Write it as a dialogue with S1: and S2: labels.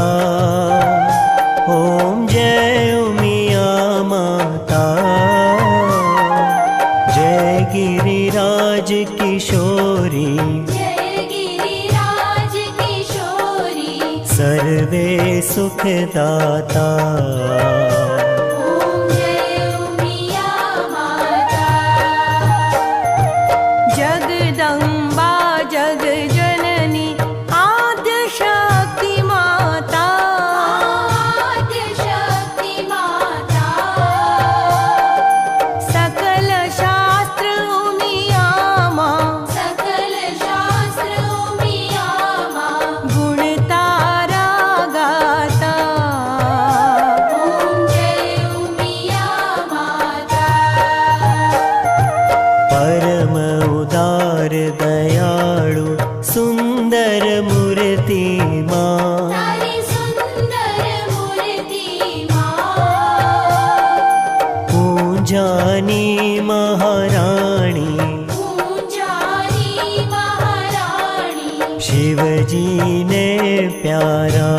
S1: माता। ओम जय उमिया माता। जय गिरिराज किशोरी,
S2: जय गिरिराज किशोरी,
S1: सर्वे सुखदाता।
S2: ओम जय उमिया माता। जगदम्बा जग जननी आद्य शक्ति माता, आद्य शक्ति माता। सकल शास्त्र उमिया माँ, सकल शास्त्र उमिया माँ। गुण तारा गाता। ओम जय उमिया माता।
S1: परम उदार दयाळु सुंदर मूर्ति माँ।
S2: तारी सुंदर मूर्ति माँ।
S1: पूजानी महाराणी,
S2: पूजानी महाराणी।
S1: शिवजी ने प्यारा।